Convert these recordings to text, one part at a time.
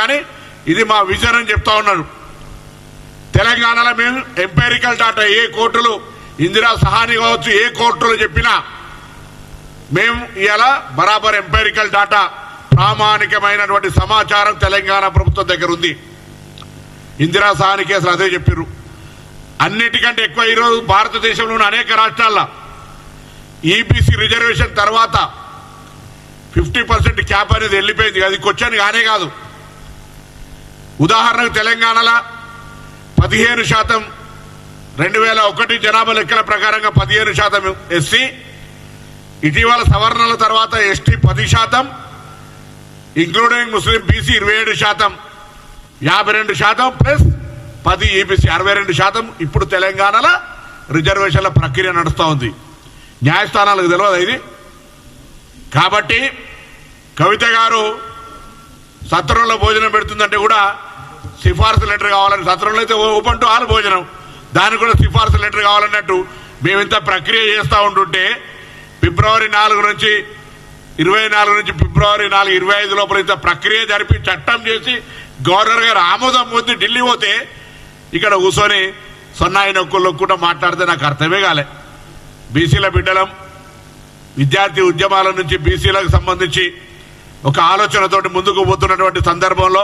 కానీ ఇది మా విజన్ అని చెప్తా ఉన్నారు. తెలంగాణలో మేము ఎంపైరికల్ డాటా ఏ కోర్టులు ఇందిరా సహాని కావచ్చు ఏ కోర్టులు చెప్పినా మేము ఇలా బరాబర్ ఎంపైరికల్ డాటా ప్రామాణికమైనటువంటి సమాచారం తెలంగాణ ప్రభుత్వం దగ్గర ఉంది. ఇందిరా సహాని కేసులు అదే చెప్పారు. అన్నిటికంటే ఎక్కువ ఈరోజు భారతదేశంలోని అనేక రాష్ట్రాల్లో ఈబీసీ రిజర్వేషన్ తర్వాత 50% క్యాప్ అనేది వెళ్ళిపోయింది. అది క్వశ్చన్ కానే కాదు. ఉదాహరణకు తెలంగాణలో 15% 2001 జనాభా లెక్కల ప్రకారంగా 15% ఎస్సీ, ఇటీవల సవరణల తర్వాత ఎస్టీ 10%, ఇంక్లూడింగ్ ముస్లిం బీసీ 27%, 52% ప్లస్ 10 ఈబీసీ 62%. ఇప్పుడు తెలంగాణలో రిజర్వేషన్ల ప్రక్రియ నడుస్తూ ఉంది. న్యాయస్థానాలకు తెలియదు ఇది. కాబట్టి కవిత గారు సత్రంలో భోజనం పెడుతుందంటే కూడా సిఫార్సు లెటర్ కావాలని, సత్రంలో అయితే ఓపెన్ టు ఆల్ భోజనం, దానికి కూడా సిఫార్సు లెటర్ కావాలన్నట్టు మేము ఇంత ప్రక్రియ చేస్తూ ఉంటుంటే ఫిబ్రవరి 4 నుంచి 24 నుంచి ఫిబ్రవరి 4, 25 లోపల ఇంత ప్రక్రియ జరిపి చట్టం చేసి గవర్నర్ గారు ఆమోదం పొంది ఢిల్లీ పోతే ఇక్కడ కూర్చొని సన్నాయి నొక్కుల్లో కూడా మాట్లాడితే నాకు అర్థమే కాలే. బీసీల బిడ్డలం, విద్యార్థి ఉద్యమాల నుంచి బీసీలకు సంబంధించి ఒక ఆలోచనతోటి ముందుకు పోతున్నటువంటి సందర్భంలో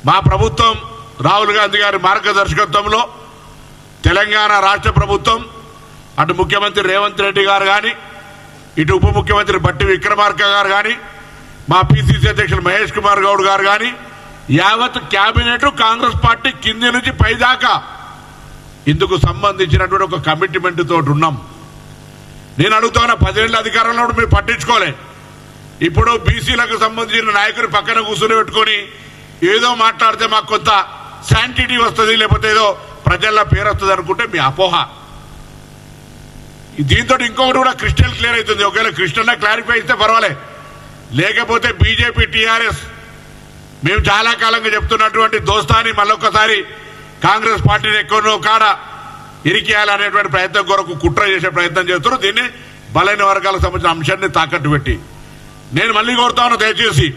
మా ప్రభుత్వం రాహుల్ గాంధీ గారి మార్గదర్శకత్వంలో తెలంగాణ రాష్ట్ర ప్రభుత్వం అటు ముఖ్యమంత్రి రేవంత్ రెడ్డి గారు కానీ, ఇటు ఉప ముఖ్యమంత్రి బట్టి విక్రమార్క గారు కానీ, మా పిసిసి అధ్యక్షులు మహేష్ కుమార్ గౌడ్ గారు కానీ, యావత్ క్యాబినెట్ కాంగ్రెస్ పార్టీ కింది నుంచి పైదాకా ఇందుకు సంబంధించినటువంటి ఒక కమిట్మెంట్ తోటి ఉన్నాం. నేను అడుగుతున్నా, 10 ఏళ్ళ అధికారంలో మీరు పట్టించుకోలే. ఇప్పుడు బీసీలకు సంబంధించిన నాయకుని పక్కన కూర్చుని పెట్టుకొని ఏదో మాట్లాడితే మాకు కొంత శాంటిటీ వస్తుంది, లేకపోతే ఏదో ప్రజల్లో పేరు వస్తుంది అనుకుంటే మీ అపోహ. దీంతో ఇంకొకటి కూడా క్రిస్టల్ క్లియర్ అవుతుంది. ఒకవేళ క్రిస్టల్ క్లారిఫై ఇస్తే పర్వాలే, లేకపోతే బీజేపీ టీఆర్ఎస్ మేము చాలా కాలంగా చెప్తున్నటువంటి దోస్తాని మళ్ళొక్కసారి కాంగ్రెస్ పార్టీని ఎక్కడో కాడ ఇరికేయాలనేటువంటి ప్రయత్నం కొరకు కుట్ర చేసే ప్రయత్నం చేస్తున్నారు. దీన్ని బలైన వర్గాలకు సంబంధించిన అంశాన్ని తాకట్టు పెట్టి నేను మళ్ళీ కోరుతా ఉన్నా, దయచేసి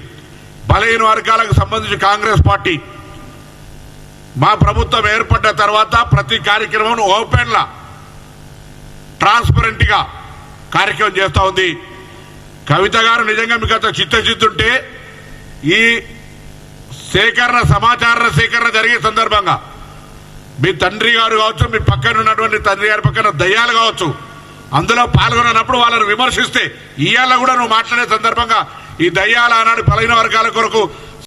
బలహీన వర్గాలకు సంబంధించి కాంగ్రెస్ పార్టీ మా ప్రభుత్వం ఏర్పడ్డ తర్వాత ప్రతి కార్యక్రమం ఓపెన్ లా ట్రాన్స్పరెంట్ గా కార్యక్రమం చేస్తూ ఉంది. కవిత గారు నిజంగా మీకు అంత చిత్తశుద్ధి ఈ సేకరణ సమాచార సేకరణ జరిగే సందర్భంగా మీ తండ్రి గారు కావచ్చు, మీ పక్కన ఉన్నటువంటి తండ్రి గారి పక్కన దయ్యాలు కావచ్చు, అందులో పాల్గొన్నప్పుడు వాళ్ళని విమర్శిస్తే ఇవాళ కూడా నువ్వు మాట్లాడే సందర్భంగా ఈ దయ్యాల ఆనాడు బలహీన వర్గాల కొరకు